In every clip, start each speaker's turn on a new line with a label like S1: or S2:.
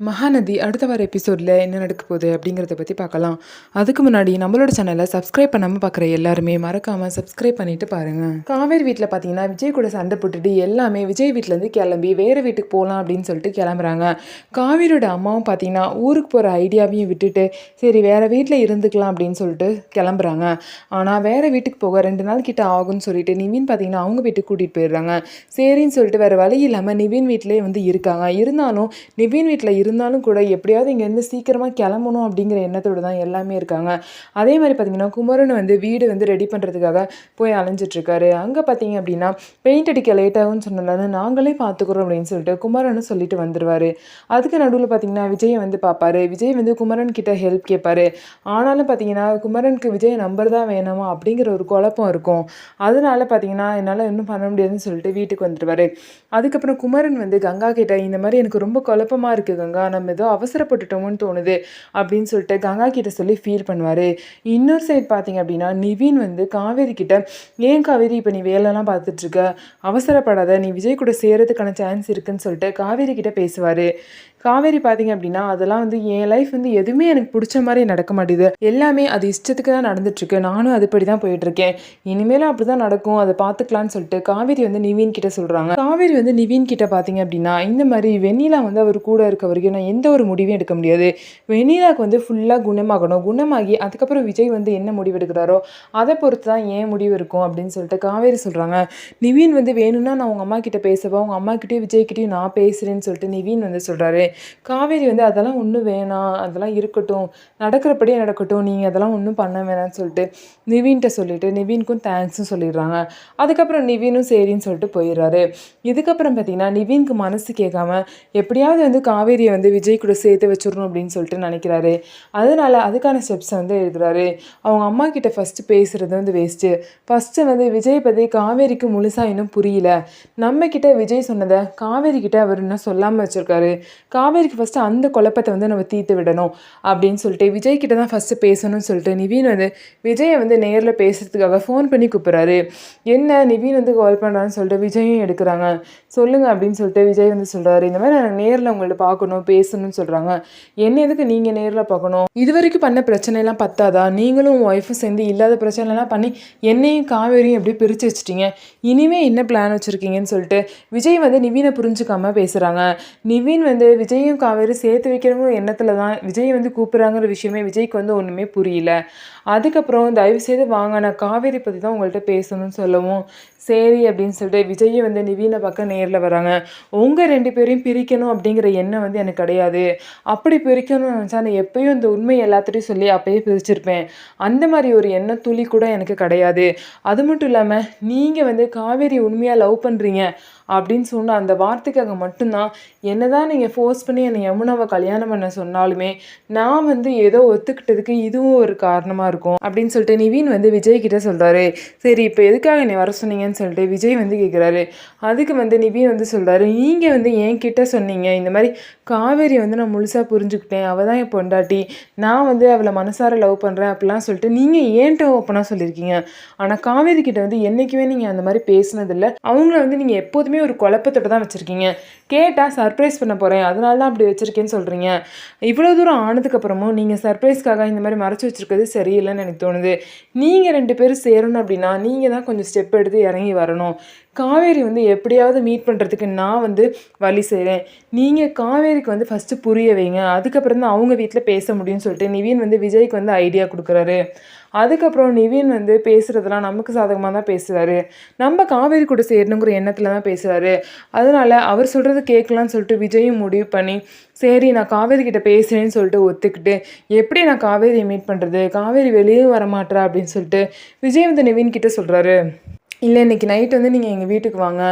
S1: மகாநதி அடுத்த வார எபிசோடில் என்ன நடக்க போகுது அப்படிங்கிறத பற்றி பார்க்கலாம். அதுக்கு முன்னாடி நம்மளோட சேனலை சப்ஸ்கிரைப் பண்ணாமல் பார்க்குற எல்லாருமே மறக்காமல் சப்ஸ்கிரைப் பண்ணிட்டு பாருங்கள். காவேரி வீட்டில் பார்த்தீங்கன்னா விஜய் கூட சண்டை போட்டுட்டு எல்லாமே விஜய் வீட்டிலேருந்து கிளம்பி வேறு வீட்டுக்கு போகலாம் அப்படின்னு சொல்லிட்டு கிளம்புறாங்க. காவேரியோட அம்மாவும் பார்த்தீங்கன்னா ஊருக்கு போகிற ஐடியாவையும் விட்டுட்டு சரி வேறு வீட்டில் இருந்துக்கலாம் அப்படின்னு சொல்லிட்டு கிளம்புறாங்க. ஆனால் வேறு வீட்டுக்கு போக 2 நாள் கிட்ட ஆகும்னு சொல்லிட்டு நிவின் பார்த்தீங்கன்னா அவங்க வீட்டுக்கு கூட்டிகிட்டு போயிடுறாங்க. சரின்னு சொல்லிட்டு வேறு வழி இல்லாமல் நிவின் வீட்டிலே வந்து இருக்காங்க. இருந்தாலும் நிவின் வீட்டில் இருந்தாலும் கூட எப்படியாவது இங்கேருந்து சீக்கிரமாக கிளம்பணும் அப்படிங்கிற எண்ணத்தோடு தான் எல்லாமே இருக்காங்க. அதே மாதிரி பார்த்திங்கன்னா குமரன் வந்து வீடு வந்து ரெடி பண்ணுறதுக்காக போய் அலைஞ்சிட்ருக்காரு. அங்கே பார்த்தீங்க அப்படின்னா பெயிண்ட் அடிக்க லேட்டாகும்னு சொன்னதால நாங்களே பார்த்துக்குறோம் அப்படின்னு சொல்லிட்டு குமரன்னு சொல்லிட்டு வந்துடுவார். அதுக்கு நடுவில் பார்த்திங்கன்னா விஜயை வந்து பார்ப்பாரு. விஜய் வந்து குமரன் கிட்ட ஹெல்ப் கேட்பாரு. ஆனாலும் பார்த்திங்கன்னா குமரனுக்கு விஜய் நம்பர் தான் வேணுமா அப்படிங்கிற ஒரு குழப்பம் இருக்கும். அதனால பார்த்திங்கன்னா என்னால் இன்னும் பண்ண முடியாதுன்னு சொல்லிட்டு வீட்டுக்கு வந்துடுவார். அதுக்கப்புறம் குமரன் வந்து கங்கா கிட்ட இந்த மாதிரி எனக்கு ரொம்ப குழப்பமாக இருக்குது கங்கா, நம்ம ஏதோ அவசரப்பட்டுட்டோமோன்னு தோணுது அப்படின்னு சொல்லிட்டு கங்கா கிட்ட சொல்லி ஃபீல் பண்ணுவார். இன்னொரு சைட் பார்த்தீங்க அப்படின்னா நிவின் வந்து காவேரி கிட்ட ஏன் காவேரி இப்போ நீ வேலைலாம் பார்த்துட்ருக்க, அவசரப்படாத, நீ விஜய் கூட சேரதுக்கான சான்ஸ் இருக்குன்னு சொல்லிட்டு காவேரி கிட்ட பேசுவார். காவேரி பார்த்தீங்க அப்படின்னா அதெல்லாம் வந்து என் லைஃப் வந்து எதுவுமே எனக்கு பிடிச்ச மாதிரி நடக்க மாட்டேது, எல்லாமே அது இஷ்டத்துக்கு தான் நடந்துட்டுருக்கு, நானும் அதுபடி தான் போயிட்டுருக்கேன், இனிமேலும் அப்படி தான் நடக்கும், அதை பார்த்துக்கலான்னு சொல்லிட்டு காவேரி வந்து நிவின் கிட்ட சொல்கிறாங்க. காவேரி வந்து நிவின் கிட்ட பார்த்தீங்க அப்படின்னா இந்த மாதிரி வெண்ணிலா வந்து அவர் கூட இருக்க வரைக்கும் நான் எந்த ஒரு முடிவும் எடுக்க முடியாது, வெண்ணிலாவுக்கு வந்து ஃபுல்லாக குணமாகணும், குணமாகி அதுக்கப்புறம் விஜய் வந்து என்ன முடிவு எடுக்கிறாரோ அதை பொறுத்து தான் ஏன் முடிவு இருக்கும் அப்படின்னு சொல்லிட்டு காவேரி சொல்கிறாங்க. நிவின் வந்து வேணும்னா நான் உங்கள் அம்மா கிட்ட பேசவா, உங்கள் அம்மா கிட்டேயும் விஜய்கிட்டையும் நான் பேசுகிறேன்னு சொல்லிட்டு நிவின் வந்து சொல்கிறாரு. காவேரி வந்து அதெல்லாம் ஒன்றும் வேணாம், அதெல்லாம் இருக்கட்டும், நடக்கிறபடியே நடக்கட்டும், நீங்கள் அதெல்லாம் ஒன்றும் பண்ண வேணாம்னு சொல்லிட்டு நிவின்கிட்ட சொல்லிவிட்டு நிவினுக்கும் தேங்க்ஸும் சொல்லிடுறாங்க. அதுக்கப்புறம் நிவினும் சரின்னு சொல்லிட்டு போயிடுறாரு. இதுக்கப்புறம் பார்த்தீங்கன்னா நிவினுக்கு மனசு கேட்காம எப்படியாவது வந்து காவேரியை வந்து விஜய் கூட சேர்த்து வச்சிடணும் அப்படின்னு சொல்லிட்டு நினைக்கிறாரு. அதனால் அதுக்கான ஸ்டெப்ஸை வந்து எழுதுறாரு. அவங்க அம்மா கிட்ட ஃபஸ்ட்டு பேசுகிறது வந்து வேஸ்ட்டு, ஃபஸ்ட்டு வந்து விஜய் பற்றி காவேரிக்கு முழுசாக இன்னும் புரியல, நம்ம கிட்ட விஜய் சொன்னதை காவேரி கிட்ட அவர் இன்னும் சொல்லாமல் வச்சுருக்காரு, காவேரிக்கு ஃபஸ்ட்டு அந்த குழப்பத்தை வந்து நம்ம தீர்த்து விடணும் அப்படின்னு சொல்லிட்டு விஜய் கிட்ட தான் ஃபஸ்ட்டு பேசணும்னு சொல்லிட்டு நிவின் வந்து விஜயை வந்து நேரில் பேசுகிறதுக்காக ஃபோன் பண்ணி கூப்பிட்றாரு. என்ன நிவின் வந்து கால் பண்ணுறான்னு சொல்லிட்டு விஜயும் எடுக்கிறாங்க. சொல்லுங்கள் அப்படின்னு சொல்லிட்டு விஜய் வந்து சொல்கிறாரு, இந்த மாதிரி நான் நேரில் உங்கள்ட்ட பார்க்கணும் பேசணும்னு சொல்கிறாங்க. என்ன எதுக்கு நீங்கள் நேரில் பார்க்கணும், இது வரைக்கும் பண்ண பிரச்சனைலாம் பத்தாதா, நீங்களும் உங்கள் ஒய்ஃபும் சேர்ந்து இல்லாத பிரச்சனைலாம் பண்ணி என்னையும் காவேரியும் எப்படி பிரித்து வச்சுட்டீங்க, இனிமேல் என்ன பிளான் வச்சுருக்கீங்கன்னு சொல்லிட்டு விஜய் வந்து நிவினை புரிஞ்சுக்காமல் பேசுகிறாங்க. நிவின் வந்து விஜயும் காவேரி சேர்த்து வைக்கிறவங்க எண்ணத்தில் தான் விஜய் வந்து கூப்பிட்றாங்கிற விஷயமே விஜய்க்கு வந்து ஒன்றுமே புரியல. அதுக்கப்புறம் தயவுசெய்து வாங்க, நான் காவேரி பற்றி தான் உங்கள்கிட்ட பேசணும்னு சொல்லவும் சரி அப்படின்னு சொல்லிட்டு விஜயை வந்து நிவினை பக்கம் நேரில் வராங்க. உங்கள் 2 பேரையும் பிரிக்கணும் அப்படிங்கிற எண்ணம் வந்து எனக்கு கிடையாது, அப்படி பிரிக்கணும்னு நினச்சா நான் எப்பயும் இந்த உண்மை எல்லாத்துட்டையும் சொல்லி அப்போயே பிரிச்சிருப்பேன், அந்த மாதிரி ஒரு எண்ணம் துளி கூட எனக்கு கிடையாது, அது மட்டும் இல்லாமல் நீங்கள் வந்து காவேரி உண்மையாக லவ் பண்ணுறீங்க அப்படின்னு சொன்ன அந்த வார்த்தைக்காக மட்டும்தான் என்ன தான் நீங்கள் ஃபோர்ஸ் பண்ணி என்னை யமுனாவை கல்யாணம் பண்ண சொன்னாலுமே நான் வந்து ஏதோ ஒத்துக்கிட்டதுக்கு இதுவும் ஒரு காரணமாக இருக்கும் அப்படின்னு சொல்லிட்டு நிவின் வந்து விஜய் கிட்ட சொல்கிறாரு. சரி இப்போ எதுக்காக என்னை வர சொன்னீங்கன்னு சொல்லிட்டு விஜய் வந்து கேட்குறாரு. அதுக்கு வந்து நிவின் வந்து சொல்கிறாரு, நீங்கள் வந்து என்கிட்ட சொன்னீங்க இந்த மாதிரி காவேரி வந்து நான் முழுசாக புரிஞ்சுக்கிட்டேன், அவள் தான் என் பொண்டாட்டி, நான் வந்து அவளை மனசார லவ் பண்ணுறேன் அப்படிலாம் சொல்லிட்டு நீங்கள் ஏன்ட்ட ஓப்பனாக சொல்லியிருக்கீங்க, ஆனால் காவேரி கிட்ட வந்து என்றைக்குமே நீங்கள் அந்த மாதிரி பேசினதில்லை, அவங்கள வந்து நீங்கள் எப்போதுமே ஒரு குழப்பத்தோடு தான் வச்சுருக்கீங்க, கேட்டால் சர்ப்ரைஸ் பண்ண போகிறேன் அதனால தான் அப்படி வச்சுருக்கேன்னு சொல்கிறீங்க, இவ்வளோ தூரம் ஆனதுக்கப்புறமும் நீங்கள் சர்ப்ரைஸ்க்காக இந்த மாதிரி மறைச்சி வச்சுருக்கிறது சரியில்லைன்னு எனக்கு தோணுது, நீங்கள் 2 பேரும் சேரணும் அப்படின்னா நீங்கள் தான் கொஞ்சம் ஸ்டெப் எடுத்து இறங்கி வரணும், காவேரி வந்து எப்படியாவது மீட் பண்ணுறதுக்கு நான் வந்து வழி செய்கிறேன், நீங்கள் காவேரிக்கு வந்து ஃபஸ்ட்டு புரிய வைங்க, அதுக்கப்புறம் தான் அவங்க வீட்டில் பேச முடியும்னு சொல்லிட்டு நிவின் வந்து விஜய்க்கு வந்து ஐடியா கொடுக்குறாரு. அதுக்கப்புறம் நிவின் வந்து பேசுகிறதெல்லாம் நமக்கு சாதகமாக தான் பேசுகிறாரு, நம்ம காவேரி கூட சேரணுங்கிற எண்ணத்தில் தான் பேசுகிறாரு, அதனால் அவர் சொல்கிறது கேட்கலான்னு சொல்லிட்டு விஜயும் முடிவு பண்ணி சரி நான் காவேரி கிட்ட பேசுகிறேன்னு சொல்லிட்டு ஒத்துக்கிட்டு எப்படி நான் காவேரியை மீட் பண்ணுறது, காவேரி வெளியே வரமாட்டா அப்படின்னு சொல்லிட்டு விஜய் வந்து நிவின் கிட்ட சொல்கிறாரு. இல்லை இன்றைக்கி நைட் வந்து நீங்கள் எங்கள் வீட்டுக்கு வாங்க,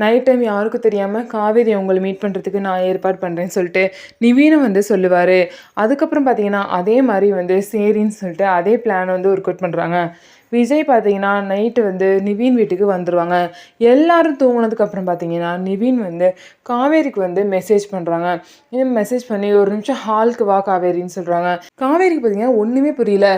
S1: நைட் டைம் யாருக்கும் தெரியாமல் காவேரி உங்களை மீட் பண்ணுறதுக்கு நான் ஏற்பாடு பண்ணுறேன்னு சொல்லிட்டு நிவீனும் வந்து சொல்லுவார். அதுக்கப்புறம் பார்த்தீங்கன்னா அதே மாதிரி வந்து சரின்னு சொல்லிட்டு அதே பிளான் வந்து ஒர்க் அவுட் பண்ணுறாங்க. விஜய் பார்த்தீங்கன்னா நைட்டு வந்து நிவின் வீட்டுக்கு வந்துடுவாங்க. எல்லாரும் தூங்குனதுக்கப்புறம் பார்த்தீங்கன்னா நிவின் வந்து காவேரிக்கு வந்து மெசேஜ் பண்ணுறாங்க. மெசேஜ் பண்ணி ஒரு நிமிஷம் ஹாலுக்கு வா காவேரின்னு சொல்கிறாங்க. காவேரிக்கு பார்த்தீங்கன்னா ஒன்றுமே புரியல.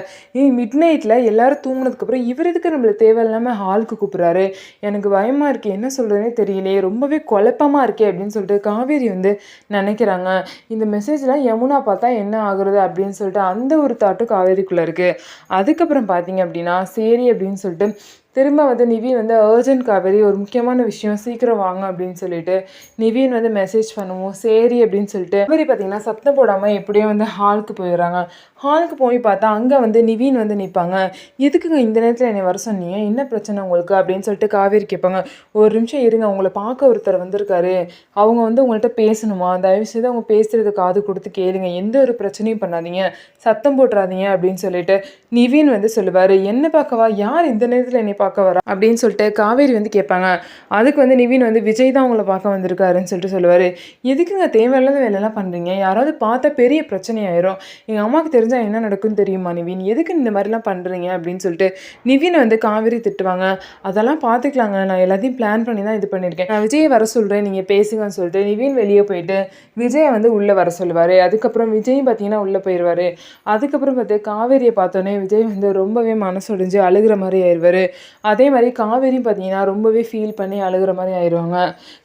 S1: மிட் நைட்டில் எல்லாரும் தூங்குனதுக்கப்புறம் இவர் எதுக்கு நம்மள தேவையில்லாமல் ஹாலுக்கு கூப்பிட்றாரு, எனக்கு பயமாக இருக்குது, என்ன சொல்கிறதுனே தெரியலையே, ரொம்பவே குழப்பமாக இருக்கே அப்படின்னு சொல்லிட்டு காவேரி வந்து நினைக்கிறாங்க. இந்த மெசேஜ்லாம் யமுனா பார்த்தா என்ன ஆகுறது அப்படின்னு சொல்லிட்டு அந்த ஒரு தாட்டும் காவேரிக்குள்ளே இருக்குது. அதுக்கப்புறம் பார்த்தீங்க அப்படின்னா சரி அப்படின்னு சொல்லிட்டு திரும்ப வந்து நிவின் வந்து அர்ஜென்ட் காவேரி ஒரு முக்கியமான விஷயம் சீக்கிரம் வாங்க அப்படின்னு சொல்லிட்டு நிவின் வந்து மெசேஜ் பண்ணுவோம் சரி அப்படின்னு சொல்லிட்டு காவேரி பார்த்தீங்கன்னா சத்தம் போடாமல் எப்படியோ வந்து ஹாலுக்கு போயிடுறாங்க. ஹாலுக்கு போய் பார்த்தா அங்கே வந்து நிவின் வந்து நிற்பாங்க. எதுக்குங்க இந்த நேரத்தில் என்னை வர சொன்னீங்க, என்ன பிரச்சனை உங்களுக்கு அப்படின்னு சொல்லிட்டு காவேரி கேட்பாங்க. ஒரு நிமிஷம் இருங்க, உங்களை பார்க்க ஒருத்தர் வந்திருக்காரு, அவங்க வந்து உங்கள்கிட்ட பேசணுமா, தயவுசெய்து அவங்க பேசுறது காது கொடுத்து கேளுங்க, எந்த ஒரு பிரச்சனையும் பண்ணாதீங்க, சத்தம் போட்டுறாதீங்க அப்படின்னு சொல்லிட்டு நிவின் வந்து சொல்லுவார். என்ன பார்க்கவா, யார் இந்த நேரத்தில் என்னை பார்க்க வரா அப்படின்னு சொல்லிட்டு காவேரி வந்து கேட்பாங்க. அதுக்கு வந்து நிவின் வந்து விஜய் தான் உங்களை பார்க்க வந்திருக்காருன்னு சொல்லிட்டு சொல்லுவார். எதுக்குங்க தேவையில்லாத வேலையெல்லாம் பண்ணுறீங்க, யாராவது பார்த்தா பெரிய பிரச்சனை ஆயிரும், எங்கள் அம்மாவுக்கு தெரிஞ்சால் என்ன நடக்கும்னு தெரியுமா நிவின், எதுக்கு இந்த மாதிரிலாம் பண்ணுறீங்க அப்படின்னு சொல்லிட்டு நிவின் வந்து காவேரி திட்டுவாங்க. அதெல்லாம் பார்த்துக்கலாங்க, நான் எல்லாத்தையும் பிளான் பண்ணி தான் இது பண்ணியிருக்கேன், நான் விஜயை வர சொல்கிறேன், நீங்கள் பேசுங்கன்னு சொல்லிட்டு நிவின் வெளியே போயிட்டு விஜயை வந்து உள்ளே வர சொல்லுவார். அதுக்கப்புறம் விஜயும் பார்த்தீங்கன்னா உள்ளே போயிடுவார். அதுக்கப்புறம் பார்த்து காவேரியை பார்த்தோன்னே விஜய் வந்து ரொம்பவே மனசொடிஞ்சு அழுகிற மாதிரி ஆயிடுவார். அதே மாதிரி காவேரியும் பார்த்தீங்கன்னா ரொம்பவே ஃபீல் பண்ணி அழுகிற மாதிரி ஆயிடுவாங்க.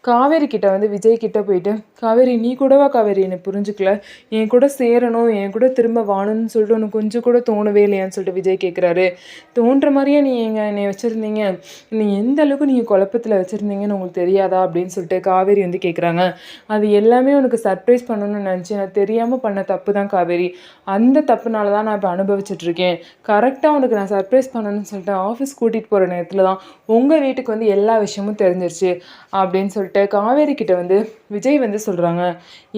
S1: காவேரி கிட்ட வந்து விஜய் கிட்ட போயிட்டு காவேரி நீ கூடவா காவேரி என்னை புரிஞ்சுக்கல, என் கூட சேரணும், என் கூட திரும்ப வாழணும்னு சொல்லிட்டு உனக்கு கொஞ்சம் கூட தோணவே இல்லையான்னு சொல்லிட்டு விஜய் கேட்குறாரு. தோன்ற மாதிரியே என்னை வச்சுருந்தீங்க, நீ எந்த அளவுக்கு நீங்கள் குழப்பத்தில் வச்சுருந்தீங்கன்னு உங்களுக்கு தெரியாதா அப்படின்னு சொல்லிட்டு காவேரி வந்து கேட்குறாங்க. அது எல்லாமே உனக்கு சர்ப்ரைஸ் பண்ணணும்னு நினச்சி நான் தெரியாமல் பண்ண தப்பு தான் காவேரி, அந்த தப்புனால தான் நான் இப்போ அனுபவிச்சுட்ருக்கேன். கரெக்டாக உனக்கு நான் சர்ப்ரைஸ் பண்ணணும்னு சொல்லிட்டு ஆஃபீஸ் கூட்டிகிட்டு போகிற நேரத்தில் தான் உங்கள் வீட்டுக்கு வந்து எல்லா விஷயமும் தெரிஞ்சிருச்சு அப்படின்னு சொல்லிட்டு காவேரி கிட்ட வந்து விஜய் வந்து சொல்கிறாங்க.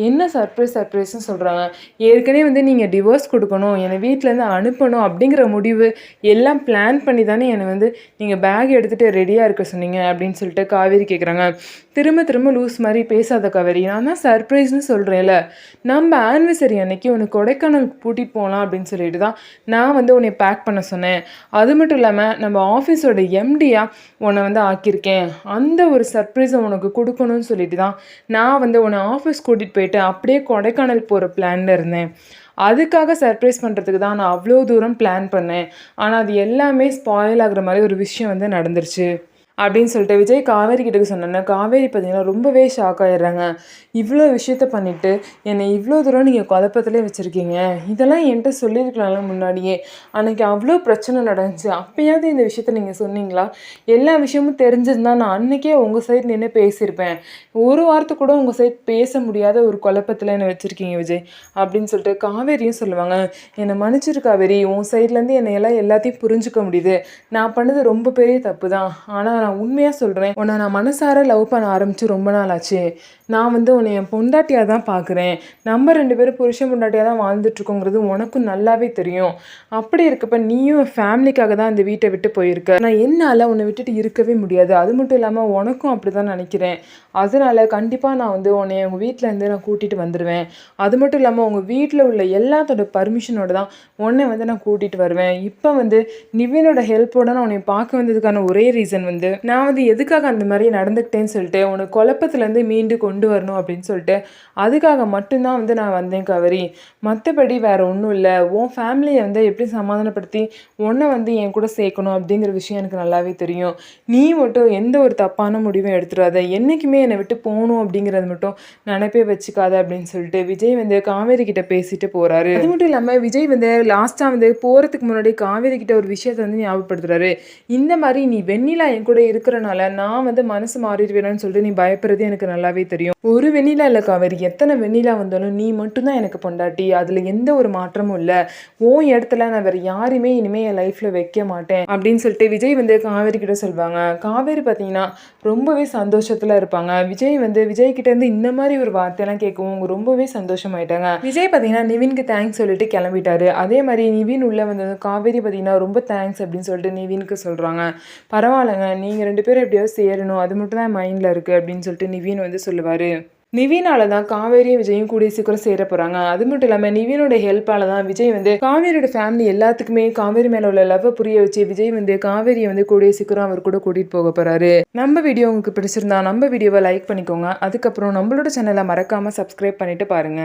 S1: என்ன சர்ப்ரைஸ்னு சொல்கிறாங்க, ஏற்கனவே வந்து நீங்கள் டிவோர்ஸ் கொடுக்கணும், என்னை வீட்டிலேருந்து அனுப்பணும் அப்படிங்கிற முடிவு எல்லாம் பிளான் பண்ணி தானே என்னை வந்து நீங்கள் பேக் எடுத்துகிட்டு ரெடியாக இருக்க சொன்னீங்க அப்படின்னு சொல்லிட்டு காவேரி கேட்குறாங்க. திரும்ப திரும்ப லூஸ் மாதிரி பேசாத காவேரி, நான் தான் சர்ப்ரைஸ்னு சொல்கிறேன்ல, நம்ம ஆனிவர்சரி அன்னைக்கு உனக்கு கொடைக்கானல் கூட்டிகிட்டு போகலாம் அப்படின்னு சொல்லிட்டு தான் நான் வந்து உன்னை பேக் பண்ண சொன்னேன். அது மட்டும் இல்லாமல் நம்ம ஆஃபீஸோட எம்டியாக உன்னை வந்து ஆக்கியிருக்கேன், அந்த ஒரு சர்ப்ரைஸை உனக்கு கொடுக்கணும்னு சொல்லிட்டு தான் நான் வந்து உன்னை ஆஃபீஸ் கூட்டிகிட்டு போயிட்டு அப்படியே கொடைக்கானல் போகிற பிளானில் இருந்தேன். அதுக்காக சர்ப்ரைஸ் பண்ணுறதுக்கு தான் நான் அவ்வளோ தூரம் பிளான் பண்ணேன், ஆனால் அது எல்லாமே ஸ்பாயில் ஆகுற மாதிரி ஒரு விஷயம் வந்து நடந்துருச்சு அப்படின்னு சொல்லிட்டு விஜய் காவேரி கிட்ட சொன்னேன்னா காவேரி பார்த்தீங்கன்னா ரொம்பவே ஷாக் ஆகிடுறாங்க. இவ்வளோ விஷயத்த பண்ணிவிட்டு என்னை இவ்வளோ தூரம் நீங்கள் குழப்பத்திலே வச்சுருக்கீங்க, இதெல்லாம் என்கிட்ட சொல்லியிருக்கலாம்ல முன்னாடியே, அன்றைக்கி அவ்வளோ பிரச்சனை நடந்துச்சு, அப்போயாவது இந்த விஷயத்த நீங்கள் சொன்னீங்களா, எல்லா விஷயமும் தெரிஞ்சிருந்தால் நான் அன்றைக்கே உங்கள் சைடு நின்று பேசியிருப்பேன், ஒரு வார்த்தை கூட உங்கள் சைடு பேச முடியாத ஒரு குழப்பத்தில் என்னை வச்சுருக்கீங்க விஜய் அப்படின்னு சொல்லிட்டு காவேரியும் சொல்லுவாங்க. என்னை மன்னிச்சிரு காவேரி, உன் சைட்லேருந்து என்னை எல்லாத்தையும் புரிஞ்சுக்க முடியுது, நான் பண்ணது ரொம்ப பெரிய தப்பு தான், ஆனால் நான் உண்மையாக சொல்கிறேன், உன்னை நான் மனசார லவ் பண்ண ஆரம்பித்து ரொம்ப நாள் ஆச்சு, நான் வந்து உன்னை என் பொண்டாட்டியாக தான் பார்க்குறேன், நம்ம 2 பேரும் புருஷன் பொண்டாட்டியாக தான் வாழ்ந்துட்டுருக்கோங்கிறது உனக்கும் நல்லாவே தெரியும், அப்படி இருக்கப்ப நீயும் ஃபேமிலிக்காக தான் இந்த வீட்டை விட்டு போயிருக்க, நான் என்னால் உன்னை விட்டுட்டு இருக்கவே முடியாது, அது மட்டும் இல்லாமல் உனக்கும் அப்படி தான் நினைக்கிறேன், அதனால் கண்டிப்பாக நான் வந்து உன்னை உங்கள் வீட்டிலேருந்து நான் கூட்டிகிட்டு வந்துடுவேன், அது மட்டும் இல்லாமல் உங்கள் வீட்டில் உள்ள எல்லாத்தோட பர்மிஷனோட தான் உன்னை வந்து நான் கூட்டிகிட்டு வருவேன். இப்போ வந்து நிவினோட ஹெல்ப்போட நான் உன்னை பார்க்க வந்ததுக்கான ஒரே ரீசன் வந்து நான் வந்து எதுக்காக அந்த மாதிரி நடந்துக்கிட்டேன்னு சொல்லிட்டு உனக்கு குழப்பத்துலேருந்து மீண்டு கொண்டு வரணும் அப்படின்னு சொல்லிட்டு அதுக்காக மட்டும்தான் வந்து நான் வந்தேன் காவேரி, மற்றபடி வேறு ஒன்றும் இல்லை, உன் ஃபேமிலியை வந்து எப்படி சமாதானப்படுத்தி உன்னை வந்து என் கூட சேர்க்கணும் அப்படிங்கிற விஷயம் எனக்கு நல்லாவே தெரியும், நீ மட்டும் எந்த ஒரு தப்பான முடிவும் எடுத்துடாத, என்றைக்குமே என்னை விட்டு போகணும் அப்படிங்கிறது மட்டும் நினைப்பே வச்சுக்காத அப்படின்னு சொல்லிட்டு விஜய் வந்து காவேரி கிட்ட பேசிட்டு போகிறாரு. அது மட்டும் இல்லாமல் விஜய் வந்து லாஸ்ட்டாக வந்து போகிறதுக்கு முன்னாடி காவேரி கிட்ட ஒரு விஷயத்தை வந்து ஞாபகப்படுத்துறாரு. இந்த மாதிரி நீ வெண்ணிலா என் கூட இருக்கிறனால நான் வந்து மனசு மாறிடுவேன்னு சொல்லிட்டு நீ பயப்படுறது எனக்கு நல்லாவே தெரியும், ஒரு வெண்ணிலா இல்லை காவேரி, எத்தனை வெண்ணிலா வந்தாலும் நீ மட்டும்தான் எனக்கு பொண்டாட்டி, அதில் எந்த ஒரு மாற்றமும் இல்லை, உன் இடத்துல நான் வேறு யாரையுமே இனிமேல் என் லைஃப்பில் வைக்க மாட்டேன் அப்படின்னு சொல்லிட்டு விஜய் வந்து காவேரி கிட்ட சொல்லுவாங்க. காவேரி பார்த்தீங்கன்னா ரொம்பவே சந்தோஷத்தில் இருப்பாங்க. விஜய் வந்து விஜய் கிட்டேருந்து இந்த மாதிரி ஒரு வார்த்தையெல்லாம் கேட்கவும் அவங்க ரொம்பவே சந்தோஷமாயிட்டாங்க. விஜய் பார்த்தீங்கன்னா நிவினுக்கு தேங்க்ஸ் சொல்லிட்டு கிளம்பிட்டாரு. அதே மாதிரி நிவின் உள்ளே வந்தது காவேரி பார்த்தீங்கன்னா ரொம்ப தேங்க்ஸ் அப்படின்னு சொல்லிட்டு நிவினுக்கு சொல்கிறாங்க. பரவாயில்லைங்க, நீங்கள் 2 பேரும் எப்படியாவது சேரணும், அது மட்டும் தான் மைண்டில் இருக்குது அப்படின்னு சொல்லிட்டு நிவின் வந்து சொல்லுவார். நிவினால தான் காவேரியும் விஜயும் கூடிய சீக்கிரம் சேர போறாங்க. அது மட்டும் இல்லாம நிவினோட ஹெல்ப்பால தான் விஜய் வந்து காவேரியோட ஃபேமிலி எல்லாத்துக்குமே காவேரி மேல உள்ள லவ் புரிய வச்சு விஜய் வந்து காவேரியை வந்து கூடிய சீக்கிரம் அவர் கூட கூட்டிட்டு போக போறாரு. நம்ம வீடியோ உங்களுக்கு பிடிச்சிருந்தா நம்ம வீடியோவை லைக் பண்ணிக்கோங்க. அதுக்கப்புறம் நம்மளோட சேனலை மறக்காம சப்ஸ்கிரைப் பண்ணிட்டு பாருங்க.